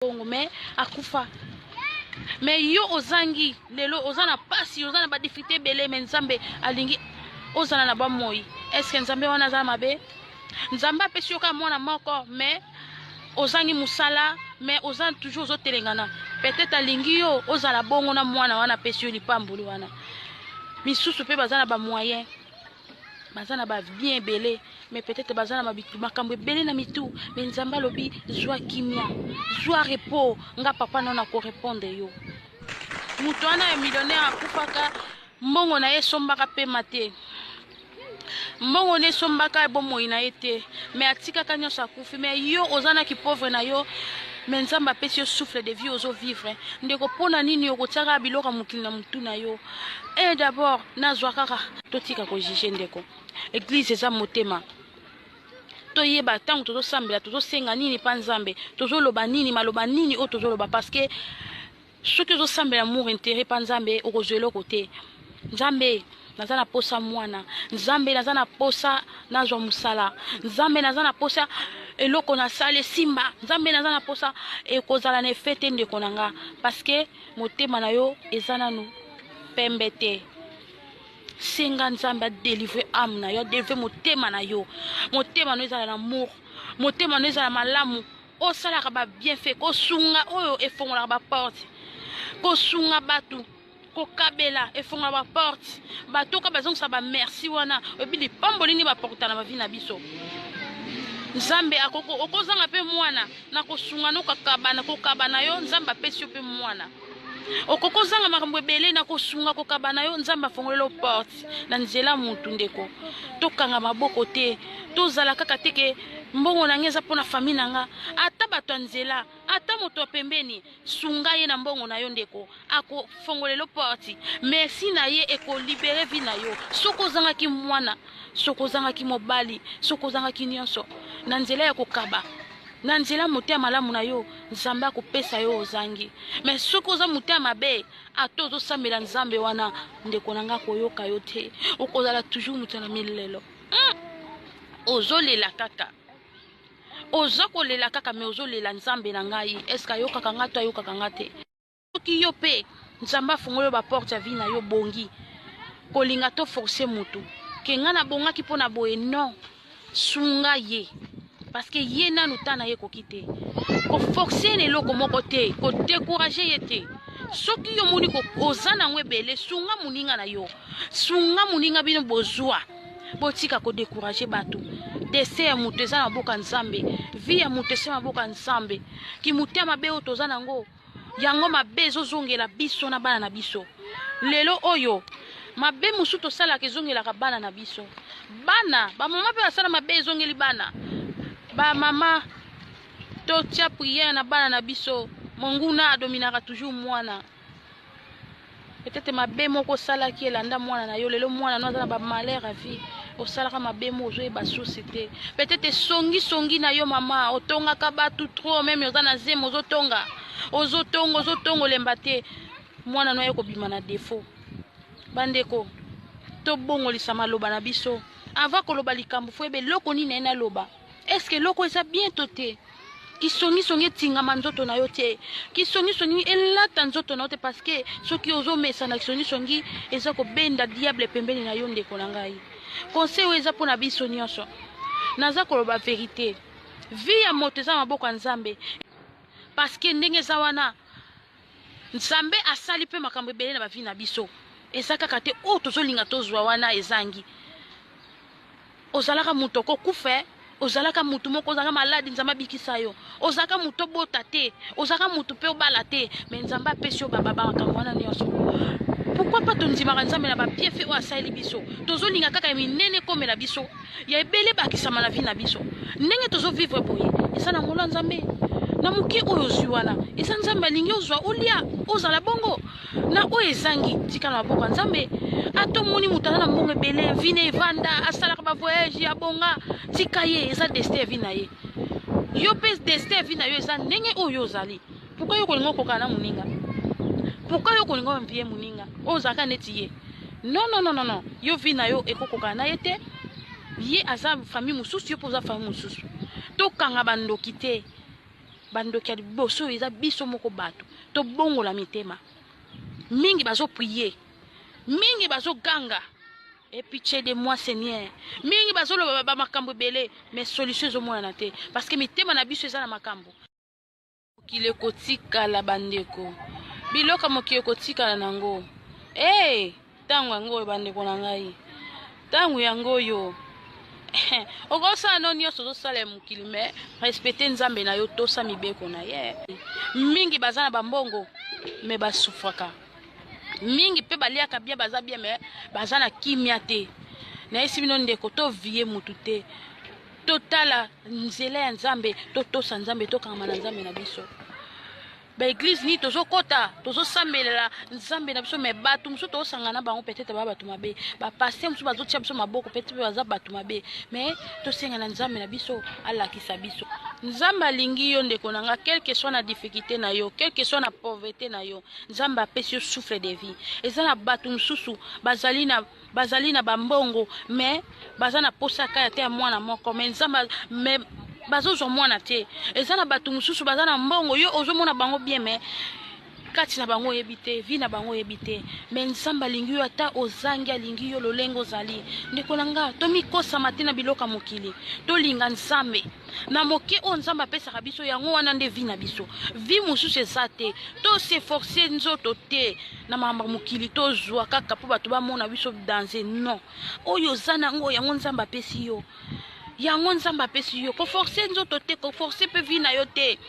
bongo mais akufa mais yo ozangi lelo ozana pasi ozana ba difficulté belé mais nzambe alingi ozana na ba moyi est-ce que nzambe wana za mabe nzambe apesi yo ka mwana moko mais ozangi musala mais ozana toujours otelengana peut-être alingi yo ozala bongo na mwana wana apesi yo lipambulu wana misusu pe bazana ba moyen bazana ba bien belé mais peut-être bazana makambo belé na mitu mais nzamba lobi zwa kimia zwa repos nga papa nona ko répondre yo mutu wana millionnaire akufaka mbongo na ye sombaka pe mate mbongo ne sombaka bomo ina ete mais atikaka nyonso akufi mais yo ozana ki pauvre na yo mais nzamba pesi yo souffle de vie ozo vivre ndeko pona nini okotiaka biloka mukili na mutu na yo et d'abord nazwa kaka totika ko juger ndeko église eza motema toyeba tango tozosambela tozosenga nini pa nzambe tozoloba nini maloba nini o tozoloba parce que soki ozosambela amour intérêt pa nzambe okozwela kote nzambe naza na posa mwana nzambe naza na posa nazwa musala nzambe naza na posa eloko na sale simba nzambe naza na posa ekozala na efete ndeko na nga parce que motema na yo eza nanu pembe te senga nzambe adélivre âme na yo adélivre motema na yo motema no ezala na amour motema no ezala malamu osalaka ba bienfait kosunga oyo efongolaka baporte kosunga batu kokabela efongola baporte batoka bazongisa bamerci wana oyebi lipamboli nini baporta na bavi na biso nzambe okozanga mpe mwana na kosunga no kokabana yo nzambe apesi yo mpe mwana okokozanga makambo ebele na kosunga kokabana yo nzambe afongolelo porte na nzela mutu ndeko tokanga maboko te tozala kaka teke mbongo na nge eza mpona famille na nga ata bato ya nzela ata moto pembeni sunga ye na mbongo na yo ndeko akofongolelo porte merci na ye ekolibere vi na yo soki ozangaki mwana soki ozangaki mobali soki ozangaki nyonso na nzela ya kokaba na nzela motema malamu na yo nzambe akopesa yo ozangi mais soki oza motema mabe ata ozosambela nzambe wana ndeko na nga koyoka yo te okozala toujours moto na milelo ozolela kaka oza kolela kaka me ozolela nzambe na ngai eske ayokaka nga to ayokaka nga te soki yo mpe nzambe afungoli baporte ya vi na yo bongi kolinga to force mutu ke nga na bongaki mpo na boye non sunga ye parce que ye nanu ta na ye koki te koforce na eloko moko te kodécourage ye te soki yo moni oza nango ebele sunga moninga na yo sunga moninga bino bozwa botika kodécourage bato dese ya mutu eza na boka nzambe vi ya mutu ese maboka nzambe kimutema mabe oyo toza nango yango mabe ezozongela biso na bana na biso lelo oyo mabe mosusu tosalaka ezongelaka bana na biso bana bamama mpe basala mabe ezongeli bana bamama totia priere na bana na biso monguna adominaka toujours mwana peut-être mabe moko osalaki elanda mwana na yo lelo mwana no aza na bamalere ya vie osalaka mabe mo ozoyeba société peut-être songi na yo mama otongaka batu trop même oza na zeme ozotonga olemba te mwana no ye kobima na défaut bandeko tobongolisa maloba na biso avant koloba likambo fo ebe loko nini naye naloba est-ce que loko eza bientôt te kisongi etingama nzoto na yo te kisongi elata nzoto na yo te parce que soki ozomesa na kisongi eza kobenda diable pembeni na yo ndeko na ngai conseil oyo eza mpona biso nyonso naza koloba vérité vi ya moto eza maboko ya nzambe parce que ndenge eza wana nzambe asali mpe makambo ebele na bavi na biso eza kaka te oyo tozolinga tozwa wana ezangi ozalaka moto okokufa ozalaka mutu moko ozalaka maladi nzambe abikisa yo ozalaka mutu obota te ozalaka mutu mpe obala te mais nzambe apesi yo bababa makambo wana nyonso pourquoi pas tondimaka nzambe na babienfait oyo asaleli biso tozolinga kaka ya minene ekomela biso ya ebele bakisama na vi na biso ndenge tozovivre boye eza na ngolo ya nzambe na moki oyo ozwi wana eza nzambe alingi ozwa olia ozala bongo na oyo ezangi tika na maboko ya nzambe ata omoni moto aza na mbongo ebele vine evanda asalaka bavoyage ya bonga tika ye eza destin ya vi na ye yo mpe destin ya vi na yo eza ndenge oyo ozali pourkui yo kolinga okokana na moninga pourkui yo kolinga ompie moninga oyo ozalaka neti ye non yo vi na yo ekokokana na ye te ye aza famille mosusu yo mpe oza famille mosusu tokanga bandoki te bandoki ya liboso eza biso moko bato to bongola mitema mingi bazo prier mingi bazo ganga et pitié de moi Seigneur mingi bazo loba ba makambo belé mais solution ezomona te parce que mitema na biso eza na makambo mokili kotikala bandeko biloko mokili kotikala nango tango yango bandeko na ngai tango yango yo okosala no nyonso ozosala ya mokili me respecte nzambe na yo tosa mibeko na ye mingi baza na bambongo me basufraka mingi mpe baliaka bien baza bien me baza na kimia te nayesi bino ndeko tovie mutu te totala nzela ya nzambe totosa nzambe tokangama na nzambe na biso baeglise ni tozokota tozosambelela nzambe na biso me bato mosusu tozosangana bango peut-être baba bato mabe bapaster mosusu bazotia biso maboko peut-être baza bato mabe me tosenga na nzambe na biso alakisa biso nzambe alingi yo ndeko na nga quelle que soit na difficulté na yo quelle que soit na pauvreté na yo nzambe apesi yo souffle de vie eza na bato mosusu bazali na bambongo me baza na posaka ya te ya mwana moko me nzambe me bazozwa mwana te eza na bato mosusu baza na mbongo yo ozomona bango bien me kati na bango oyebi te vi na bango oyebi te me nzambe alingi yo ata ozangi alingi yo lolenge ozali ndeko na nga tomikosama te na biloko ya mokili tolinga nzambe na moke oyo nzambe apesaka biso yango wana nde vi na biso vi mosusu eza te toseforce nzoto te na makambo ya mokili tozwa kaka mpo bato bamona biso danger non oyo oza nango yango nzambe apesi yo yango nzambe apesi yo koforce nzoto te koforce mpe vi na yo te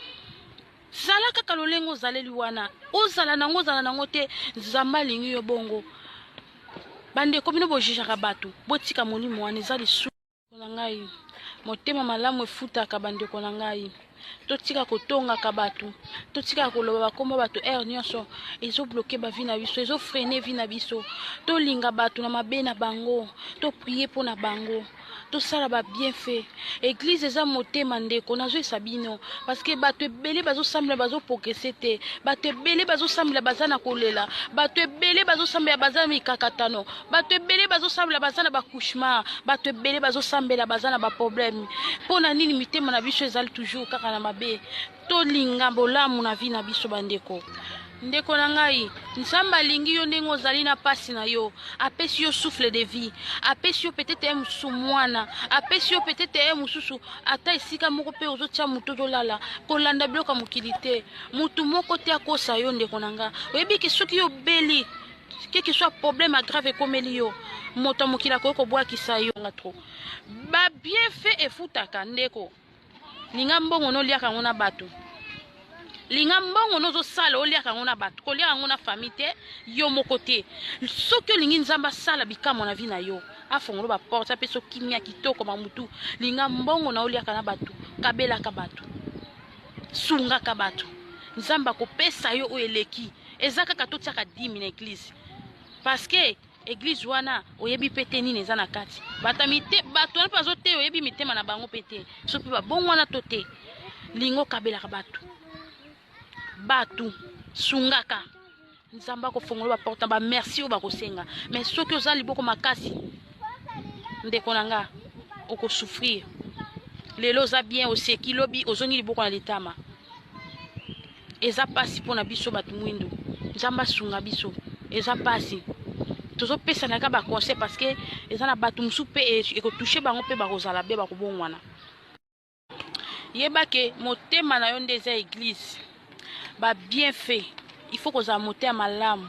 zala kaka lolenge ozaleli wana ozala nango te nzambe alingi yo bongo bandeko bino bojijaka bato botika molimo wana eza lisusu na ngai motema malamu efutaka bandeko na ngai totika kotongaka bato totika koloba bakombo bato nyonso ezobloke bavi na biso ezofrene vi na biso tolinga bato na mabe na bango toprie mpo na bango tosala ba bienfait église eza motema ndeko nazoyesa bino parce que bato ebele bazosambela bazoprogresse te bato ebele bazosambela baza na kolela bato ebele bazosambela baza na mikakatano bato ebele bazosambela baza na bakushma bato ebele bazosambela baza na baproblème mpo na nini mitema na biso ezali toujours kaka na mabe tolinga bolamu na vi na biso bandeko ndeko na ngai nzambe alingi yo ndenge ozali na pasi na yo apesi yo souffle de vie apesi yo peut-être ye mosusu mwana apesi yo peut-être ye mosusu ata esika moko mpe ozotia moto ozolala kolanda biloko ya mokili te motu moko te akosa yo ndeko na nga oyebi ke soki yo obeli quelque soit problème grave ekomeli yo moto ya mokili akoki kobwakisa yo nga tro babienfait efutaka ndeko linga mbongo noliaka yango na bato linga mbongo nozosala oliaka yango na bato koliaka yango na famille te yo moko te soki olingi nzambe asala bikamwa na vi na yo afongolo baporte ape so kimia kitoko mamutu linga mbongo na oliaka na bato kabelaka bato sungaka bato nzambe akopesa yo oyo eleki eza kaka totiaka 10 na église parce que église wana oyebi pete nini eza na kati bato wana mpe bazote oyebi mitema na bango pete so mpe babongo wana to te lingo kabelaka bato sungaka nzambe akofongola baporte bamerci oyo bakosenga mais soki oza liboko makasi ndeko na nga okosouffrir lelo oza bien oseki lobi ozongi liboko na litama eza pasi mpo na biso bato mwindu nzambe asunga biso eza pasi tozopesanaka baconseil parce que eza na bato mosusu mpe ekotouche bango mpe bakozala be bakobongwana yebake motema na yo nde eza église ba bienfait il faut kozala motema malamu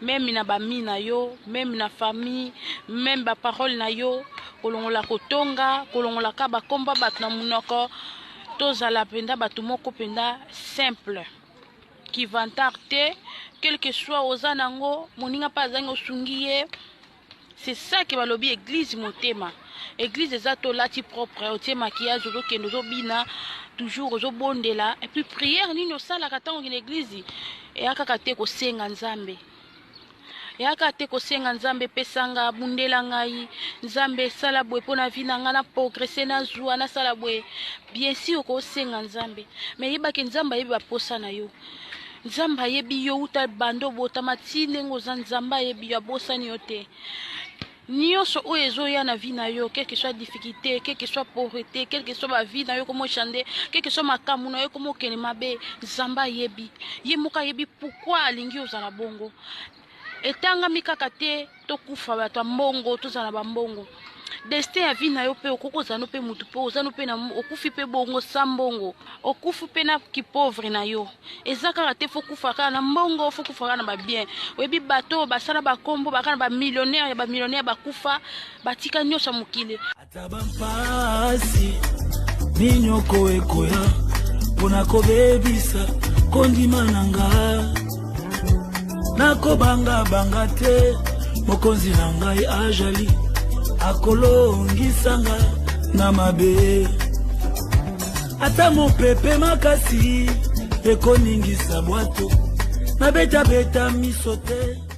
même na bami na yo même na famille même baparole na yo kolongola kotonga kolongolaka bakomba bato na munoko tozala penda bato moko penda simple qui vantar te quel que soit oza nango moninga mpe azangi osungi ye c'est ça que balobi église motema église eza tolati propre otie maquillage ozokende ozobina toujours ozobondela et puis prière nini osalaka ntango okende église eyakaka te kosenga nzambe eyaka te kosenga nzambe pesanga bundela ngai nzambe esala boye mpo na vi na ngai na progresse nazwa nasala boye bien sûr okosenga nzambe mais yebake nzambe ayebi baposa na yo nzambe ayebi yo uta bando botama ti ndenge oza nzambe ayebi yo abosani yo te nyonso oyo ezoya na vie na yo, quelle que soit difficulté, quelle que soit pauvreté, quelle que soit ma vie na yo comme chande, quelle que soit makambo na yo comme okene mabe, Nzambe yebi ye moka yebi pourquoi alingi ozala bongo. Etangami kaka te tokufa bato mbongo tozala bambongo. Destin ya vie na yo pe okoko zano pe mutu pe ozano pe na okufi pe bongo sambongo, okufu pe na ki pauvre na yo. Ezaka te fo kufa ka na mbongo, fo kufa na ba bien. Webi bato basala ba kombo bakana ba millionnaire bakufa batika nyosha mukile. Atabampasi minyoko ekoya pona kobebisa kondima nanga nako banga te mokonzi nangai ajali akolongisanga na mabe ata mopepe makasi ekoningisa bwato na beta miso te.